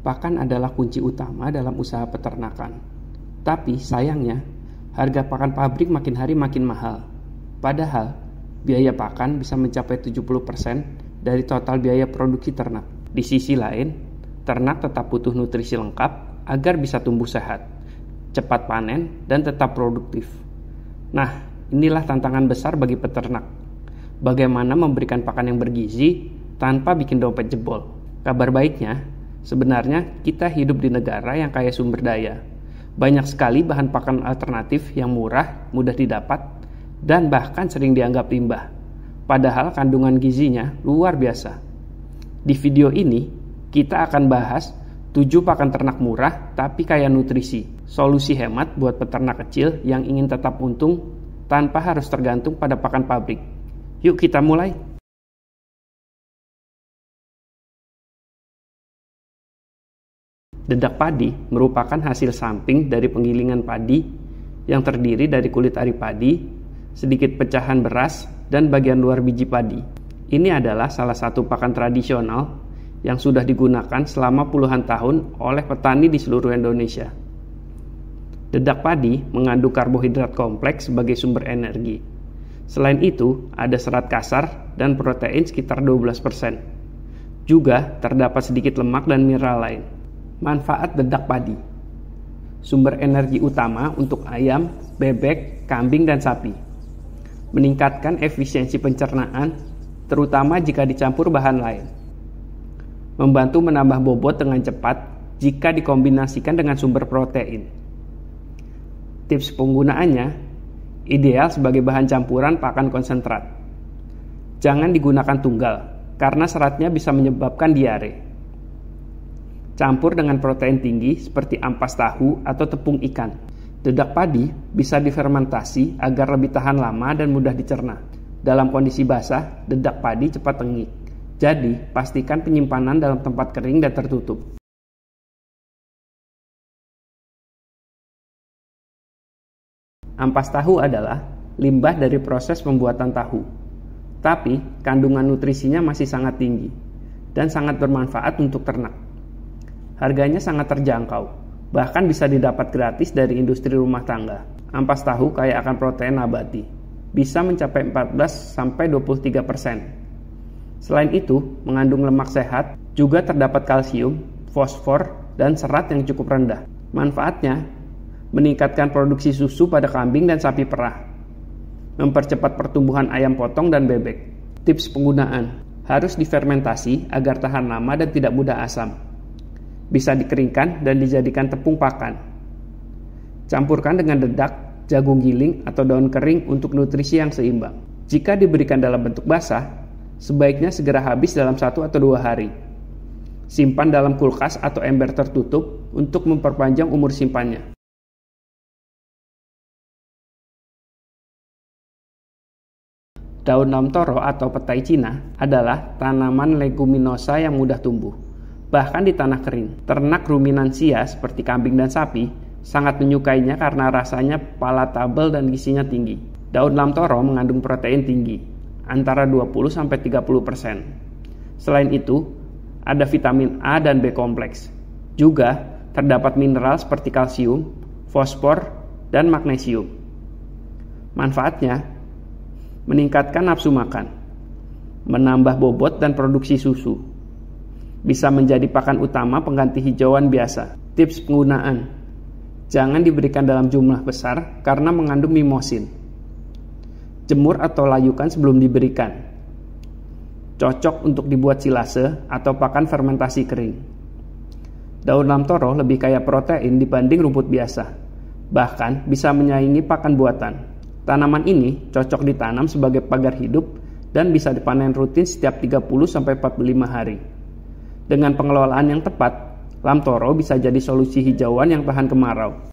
Pakan adalah kunci utama dalam usaha peternakan. Tapi sayangnya, harga pakan pabrik makin hari makin mahal. Padahal, biaya pakan bisa mencapai 70% dari total biaya produksi ternak. Di sisi lain, ternak tetap butuh nutrisi lengkap agar bisa tumbuh sehat, cepat panen, dan tetap produktif. Nah, inilah tantangan besar bagi peternak. Bagaimana memberikan pakan yang bergizi tanpa bikin dompet jebol. Kabar baiknya, sebenarnya kita hidup di negara yang kaya sumber daya. Banyak sekali bahan pakan alternatif yang murah, mudah didapat, dan bahkan sering dianggap limbah. Padahal kandungan gizinya luar biasa. Di video ini, kita akan bahas 7 pakan ternak murah tapi kaya nutrisi. Solusi hemat buat peternak kecil yang ingin tetap untung tanpa harus tergantung pada pakan pabrik. Yuk kita mulai. Dedak padi merupakan hasil samping dari penggilingan padi yang terdiri dari kulit ari padi, sedikit pecahan beras, dan bagian luar biji padi. Ini adalah salah satu pakan tradisional yang sudah digunakan selama puluhan tahun oleh petani di seluruh Indonesia. Dedak padi mengandung karbohidrat kompleks sebagai sumber energi. Selain itu, ada serat kasar dan protein sekitar 12%. Juga terdapat sedikit lemak dan mineral lain. Manfaat dedak padi: sumber energi utama untuk ayam, bebek, kambing, dan sapi. Meningkatkan efisiensi pencernaan, terutama jika dicampur bahan lain. Membantu menambah bobot dengan cepat jika dikombinasikan dengan sumber protein. Tips penggunaannya: ideal sebagai bahan campuran pakan konsentrat. Jangan digunakan tunggal, karena seratnya bisa menyebabkan diare. Campur dengan protein tinggi seperti ampas tahu atau tepung ikan. Dedak padi bisa difermentasi agar lebih tahan lama dan mudah dicerna. Dalam kondisi basah, dedak padi cepat tengik. Jadi, pastikan penyimpanan dalam tempat kering dan tertutup. Ampas tahu adalah limbah dari proses pembuatan tahu. Tapi, kandungan nutrisinya masih sangat tinggi dan sangat bermanfaat untuk ternak. Harganya sangat terjangkau, bahkan bisa didapat gratis dari industri rumah tangga. Ampas tahu kaya akan protein nabati, bisa mencapai 14-23%. Selain itu, mengandung lemak sehat, juga terdapat kalsium, fosfor, dan serat yang cukup rendah. Manfaatnya, meningkatkan produksi susu pada kambing dan sapi perah, mempercepat pertumbuhan ayam potong dan bebek. Tips penggunaan: harus difermentasi agar tahan lama dan tidak mudah asam. Bisa dikeringkan dan dijadikan tepung pakan. Campurkan dengan dedak, jagung giling, atau daun kering untuk nutrisi yang seimbang. Jika diberikan dalam bentuk basah, sebaiknya segera habis dalam 1 atau 2 hari. Simpan dalam kulkas atau ember tertutup untuk memperpanjang umur simpannya. Daun lamtoro atau petai Cina adalah tanaman leguminosa yang mudah tumbuh. Bahkan di tanah kering. Ternak ruminansia seperti kambing dan sapi sangat menyukainya karena rasanya palatable dan gizinya tinggi. Daun lamtoro mengandung protein tinggi, antara 20-30%. Selain itu, ada vitamin A dan B kompleks. Juga terdapat mineral seperti kalsium, fosfor, dan magnesium. Manfaatnya: meningkatkan nafsu makan, menambah bobot dan produksi susu. Bisa menjadi pakan utama pengganti hijauan biasa. Tips penggunaan: jangan diberikan dalam jumlah besar karena mengandung mimosin. Jemur atau layukan sebelum diberikan. Cocok untuk dibuat silase atau pakan fermentasi kering. Daun lamtoro lebih kaya protein dibanding rumput biasa. Bahkan bisa menyaingi pakan buatan. Tanaman ini cocok ditanam sebagai pagar hidup dan bisa dipanen rutin setiap 30-45 hari. Dengan pengelolaan yang tepat, lamtoro bisa jadi solusi hijauan yang tahan kemarau.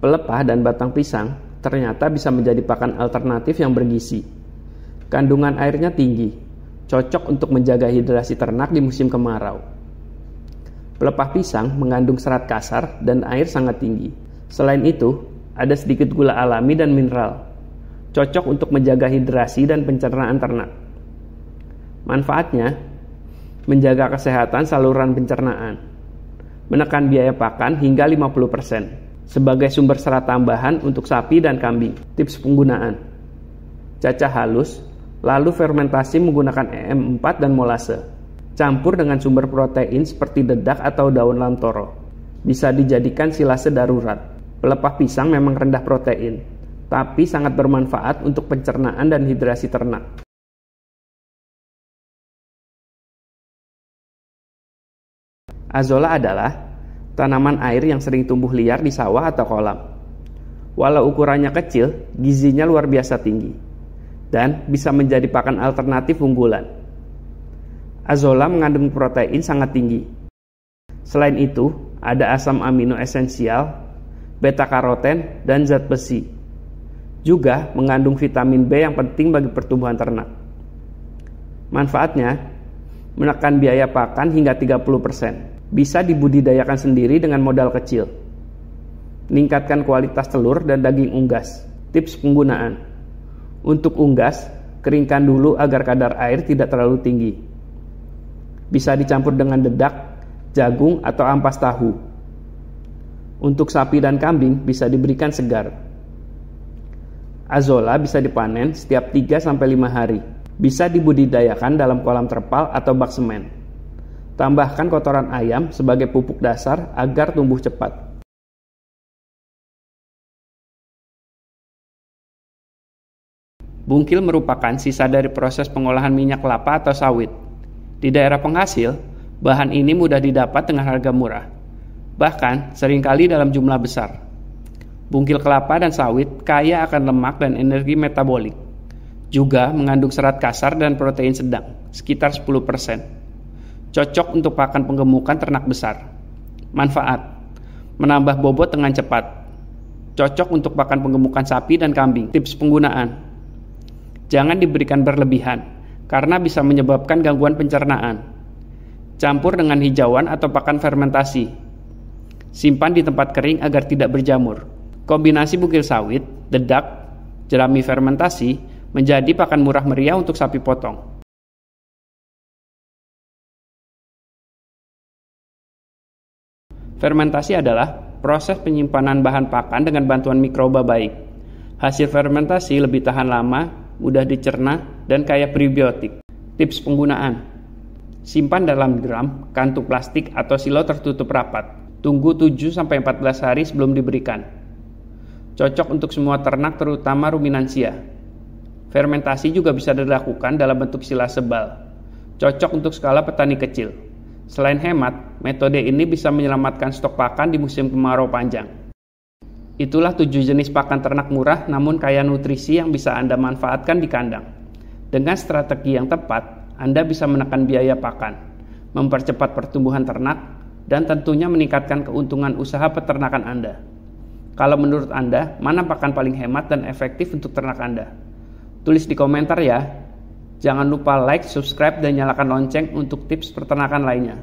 Pelepah dan batang pisang ternyata bisa menjadi pakan alternatif yang bergizi. Kandungan airnya tinggi, cocok untuk menjaga hidrasi ternak di musim kemarau. Pelepah pisang mengandung serat kasar dan air sangat tinggi. Selain itu, ada sedikit gula alami dan mineral. Cocok untuk menjaga hidrasi dan pencernaan ternak. Manfaatnya, menjaga kesehatan saluran pencernaan, menekan biaya pakan hingga 50%, sebagai sumber serat tambahan untuk sapi dan kambing. Tips penggunaan: cacah halus, lalu fermentasi menggunakan EM4 dan molase. Campur dengan sumber protein seperti dedak atau daun lamtoro. Bisa dijadikan silase darurat. Pelepah pisang memang rendah protein, tapi sangat bermanfaat untuk pencernaan dan hidrasi ternak. Azolla adalah tanaman air yang sering tumbuh liar di sawah atau kolam. Walau ukurannya kecil, gizinya luar biasa tinggi dan bisa menjadi pakan alternatif unggulan. Azolla mengandung protein sangat tinggi. Selain itu, ada asam amino esensial, beta-karoten, dan zat besi. Juga mengandung vitamin B yang penting bagi pertumbuhan ternak. Manfaatnya, menekan biaya pakan hingga 30%. Bisa dibudidayakan sendiri dengan modal kecil. Meningkatkan kualitas telur dan daging unggas. Tips penggunaan: untuk unggas, keringkan dulu agar kadar air tidak terlalu tinggi. Bisa dicampur dengan dedak, jagung, atau ampas tahu. Untuk sapi dan kambing bisa diberikan segar. Azolla bisa dipanen setiap 3-5 hari. Bisa dibudidayakan dalam kolam terpal atau bak semen. Tambahkan kotoran ayam sebagai pupuk dasar agar tumbuh cepat. Bungkil merupakan sisa dari proses pengolahan minyak kelapa atau sawit. Di daerah penghasil, bahan ini mudah didapat dengan harga murah. Bahkan seringkali dalam jumlah besar. Bungkil kelapa dan sawit kaya akan lemak dan energi metabolik. Juga mengandung serat kasar dan protein sedang, sekitar 10%. Cocok untuk pakan penggemukan ternak besar. Manfaat: menambah bobot dengan cepat. Cocok untuk pakan penggemukan sapi dan kambing. Tips penggunaan: jangan diberikan berlebihan, karena bisa menyebabkan gangguan pencernaan. Campur dengan hijauan atau pakan fermentasi. Simpan di tempat kering agar tidak berjamur. Kombinasi bungkil sawit, dedak, jerami fermentasi menjadi pakan murah meriah untuk sapi potong. Fermentasi adalah proses penyimpanan bahan pakan dengan bantuan mikroba baik. Hasil fermentasi lebih tahan lama, mudah dicerna, dan kaya prebiotik. Tips penggunaan: simpan dalam drum, kantung plastik, atau silo tertutup rapat. Tunggu 7-14 hari sebelum diberikan. Cocok untuk semua ternak, terutama ruminansia. Fermentasi juga bisa dilakukan dalam bentuk silase bal. Cocok untuk skala petani kecil. Selain hemat, metode ini bisa menyelamatkan stok pakan di musim kemarau panjang. Itulah 7 jenis pakan ternak murah namun kaya nutrisi yang bisa Anda manfaatkan di kandang. Dengan strategi yang tepat, Anda bisa menekan biaya pakan, mempercepat pertumbuhan ternak, dan tentunya meningkatkan keuntungan usaha peternakan Anda. Kalau menurut Anda, mana pakan paling hemat dan efektif untuk ternak Anda? Tulis di komentar ya. Jangan lupa like, subscribe, dan nyalakan lonceng untuk tips peternakan lainnya.